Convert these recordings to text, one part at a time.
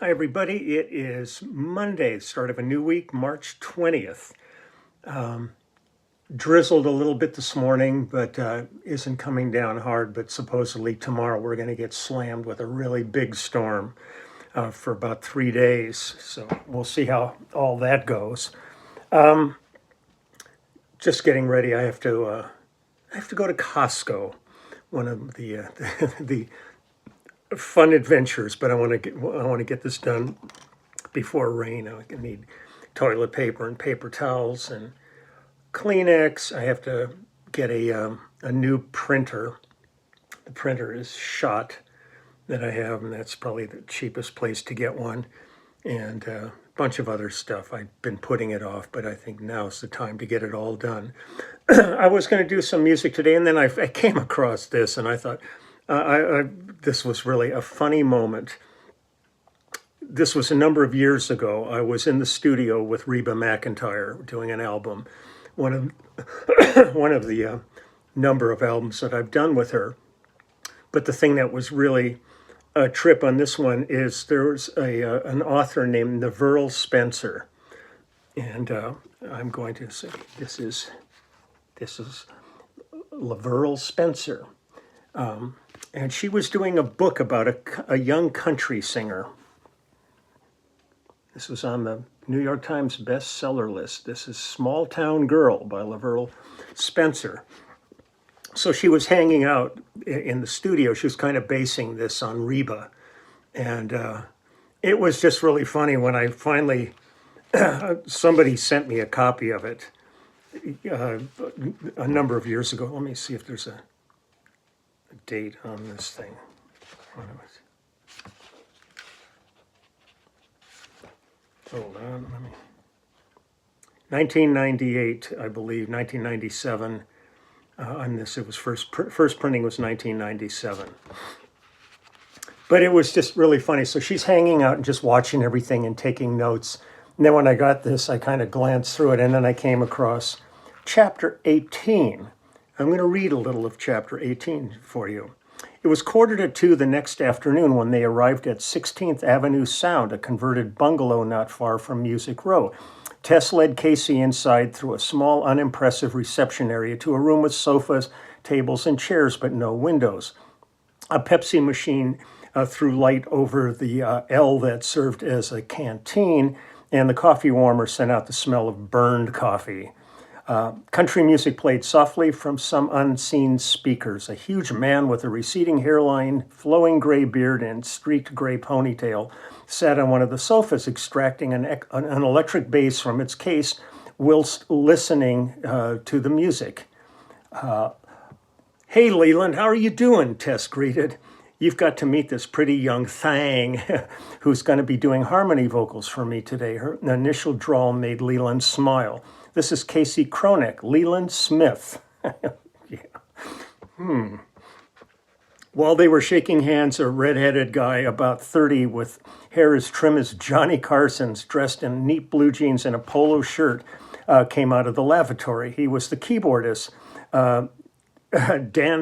Hi, everybody. It is Monday, start of a new week, March 20th. Drizzled a little bit this morning, but isn't coming down hard. But supposedly tomorrow we're going to get slammed with a really big storm for about 3 days. So we'll see how all that goes. Just getting ready. I have to go to Costco, one of the the fun adventures. But I want to get this done before rain. I need toilet paper and paper towels and Kleenex. I have to get a new printer. The printer is shot that I have, and that's probably the cheapest place to get one. And a bunch of other stuff. I've been putting it off, but I think now's the time to get it all done. I was going to do some music today, and then I came across this, and I thought this was really a funny moment. This was a number of years ago. I was in the studio with Reba McEntire doing an album, one of one of the number of albums that I've done with her. But the thing that was really a trip on this one is there's an author named Neverl Spencer, and I'm going to say this is Laverl Spencer, and she was doing a book about a young country singer. This was on the New York Times bestseller list. This is Small Town Girl by Laverl Spencer. So she was hanging out in the studio. She was kind of basing this on Reba. And it was just really funny when I finally, somebody sent me a copy of it a number of years ago. Let me see if there's a date on this thing. Hold on, 1998, I believe, 1997. On this, it was first printing was 1997. But it was just really funny. So she's hanging out and just watching everything and taking notes. And then when I got this, I kind of glanced through it, and then I came across chapter 18. I'm going to read a little of chapter 18 for you. It was 1:45 the next afternoon when they arrived at 16th Avenue Sound, a converted bungalow not far from Music Row. Tess led Casey inside through a small, unimpressive reception area to a room with sofas, tables, and chairs, but no windows. A Pepsi machine threw light over the L that served as a canteen, and the coffee warmer sent out the smell of burned coffee. Country music played softly from some unseen speakers. A huge man with a receding hairline, flowing gray beard, and streaked gray ponytail sat on one of the sofas, extracting an electric bass from its case whilst listening to the music. Hey, Leland, how are you doing? Tess greeted. You've got to meet this pretty young thang who's going to be doing harmony vocals for me today. Her initial drawl made Leland smile. This is Casey Cronick, Leland Smith. Yeah. While they were shaking hands, a red-headed guy about 30 with hair as trim as Johnny Carson's, dressed in neat blue jeans and a polo shirt, came out of the lavatory. He was the keyboardist, Dan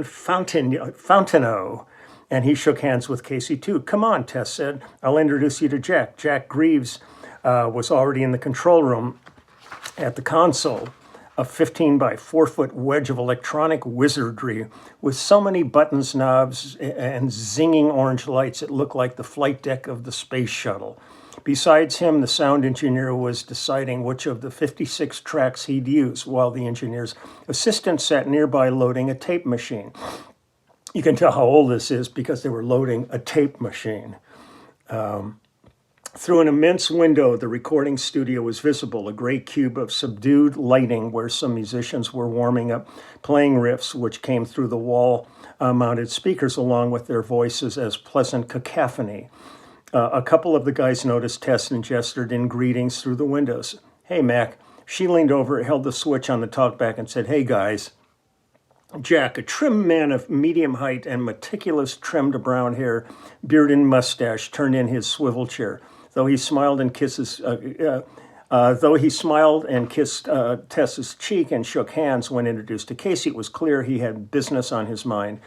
Fountaino, and he shook hands with Casey too. Come on, Tess said. I'll introduce you to Jack. Jack Greaves was already in the control room at the console, a 15 by 4 foot wedge of electronic wizardry with so many buttons, knobs, and zinging orange lights it looked like the flight deck of the space shuttle. Besides him, the sound engineer was deciding which of the 56 tracks he'd use, while the engineer's assistant sat nearby loading a tape machine. You can tell how old this is because they were loading a tape machine. Through an immense window, the recording studio was visible, a gray cube of subdued lighting where some musicians were warming up, playing riffs which came through the wall-mounted speakers along with their voices as pleasant cacophony. A couple of the guys noticed Tess and gestured in greetings through the windows. Hey, Mac. She leaned over, held the switch on the talkback and said, hey, guys. Jack, a trim man of medium height and meticulous trimmed brown hair, beard and mustache, turned in his swivel chair. Though he smiled and kissed Tess's cheek and shook hands when introduced to Casey, it was clear he had business on his mind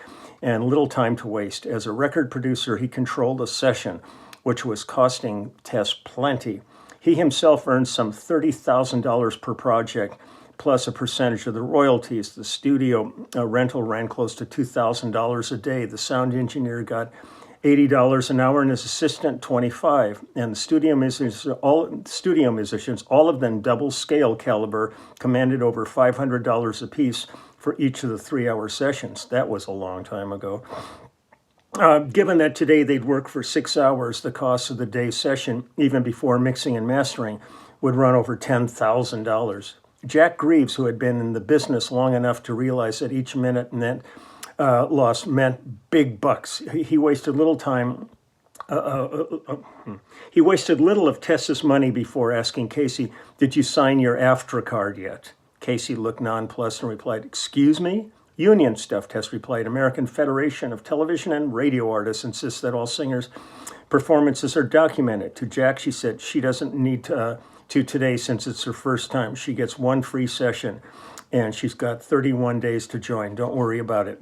and little time to waste. As a record producer, he controlled a session. which was costing Tess plenty. He himself earned some $30,000 per project, plus a percentage of the royalties. The studio rental ran close to $2,000 a day. The sound engineer got $80 an hour and his assistant $25. And the studio musicians, all of them double scale caliber, commanded over $500 apiece for each of the 3-hour sessions. That was a long time ago. Given that today they'd work for 6 hours, the cost of the day session, even before mixing and mastering, would run over $10,000. Jack Greaves, who had been in the business long enough to realize that each minute lost meant big bucks. He wasted little time. He wasted little of Tess's money before asking Casey, "Did you sign your AFTRA card yet?" Casey looked nonplussed and replied, "Excuse me?" "Union stuff," Tess replied. "American Federation of Television and Radio Artists insists that all singers' performances are documented." To Jack, she said she doesn't need to today since it's her first time. She gets one free session and she's got 31 days to join. Don't worry about it.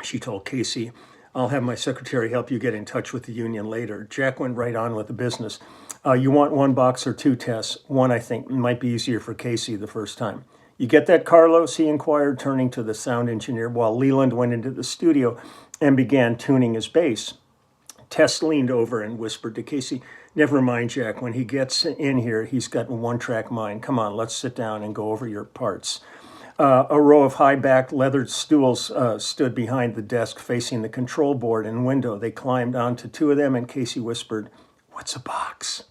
She told Casey, "I'll have my secretary help you get in touch with the union later." Jack went right on with the business. "You want one box or two, Tess?" "One, I think. Might be easier for Casey the first time." "You get that, Carlos?" he inquired, turning to the sound engineer while Leland went into the studio and began tuning his bass. Tess leaned over and whispered to Casey, "Never mind, Jack. When he gets in here, he's got a one-track mind. Come on, let's sit down and go over your parts." A row of high-backed leather stools stood behind the desk facing the control board and window. They climbed onto two of them, and Casey whispered, "What's a box?"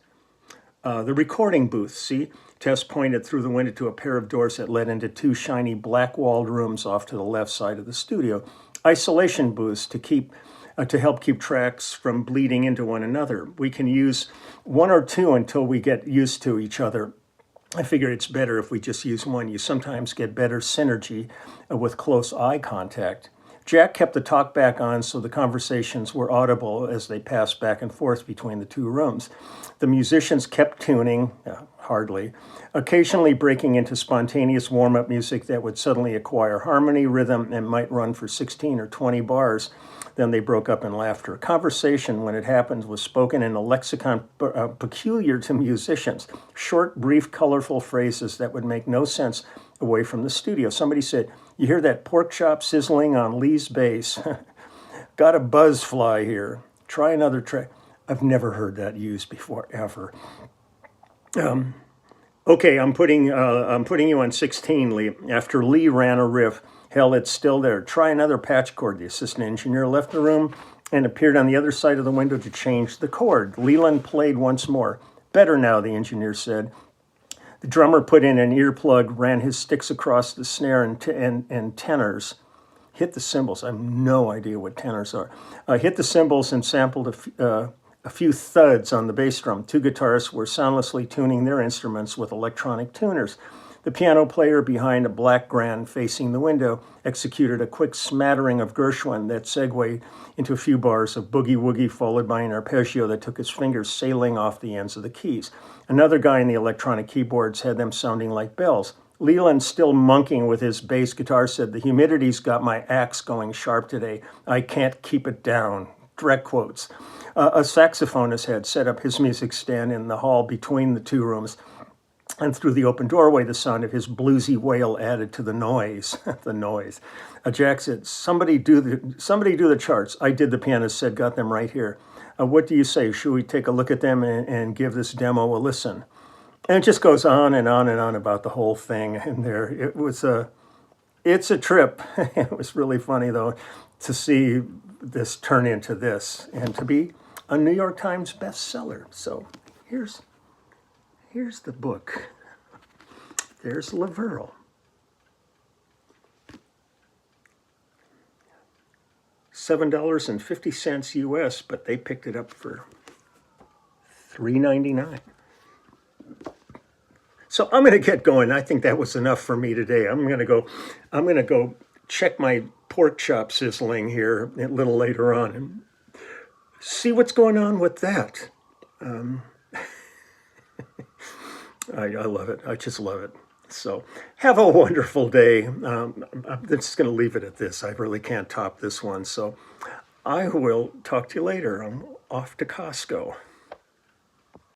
"The recording booth, see?" Tess pointed through the window to a pair of doors that led into two shiny black-walled rooms off to the left side of the studio. "Isolation booths to help keep tracks from bleeding into one another. We can use one or two until we get used to each other. I figure it's better if we just use one. You sometimes get better synergy with close eye contact." Jack kept the talk back on so the conversations were audible as they passed back and forth between the two rooms. The musicians kept tuning, hardly, occasionally breaking into spontaneous warm-up music that would suddenly acquire harmony, rhythm, and might run for 16 or 20 bars. Then they broke up in laughter. Conversation, when it happened, was spoken in a lexicon peculiar to musicians. Short, brief, colorful phrases that would make no sense away from the studio. Somebody said, "You hear that pork chop sizzling on Lee's bass? Got a buzz fly here. Try another track." I've never heard that used before, ever. "Okay, I'm putting you on 16, Lee." After Lee ran a riff, "Hell, it's still there. Try another patch chord." The assistant engineer left the room and appeared on the other side of the window to change the chord. Leland played once more. "Better now," the engineer said. The drummer put in an earplug, ran his sticks across the snare and tenors. Hit the cymbals. I have no idea what tenors are. Hit the cymbals and sampled a few thuds on the bass drum. Two guitarists were soundlessly tuning their instruments with electronic tuners. The piano player behind a black grand facing the window executed a quick smattering of Gershwin that segued into a few bars of boogie-woogie, followed by an arpeggio that took his fingers sailing off the ends of the keys. Another guy in the electronic keyboards had them sounding like bells. Leland, still monkeying with his bass guitar, said, "The humidity's got my axe going sharp today. I can't keep it down." Direct quotes. A saxophonist had set up his music stand in the hall between the two rooms, and through the open doorway, the sound of his bluesy wail added to the noise. The noise. Jack said, somebody do the charts." "I did," the pianist said, "got them right here." "What do you say? Should we take a look at them and give this demo a listen?" And it just goes on and on and on about the whole thing. And it's a trip. It was really funny, though, to see this turn into this and to be a New York Times bestseller. So here's the book. There's Laverle. $7.50 US, but they picked it up for $3.99. So I'm going to get going. I think that was enough for me today. I'm going to go check my pork chop sizzling here a little later on and see what's going on with that. I love it. I just love it. So have a wonderful day. I'm just going to leave it at this. I really can't top this one. So I will talk to you later. off to Costco.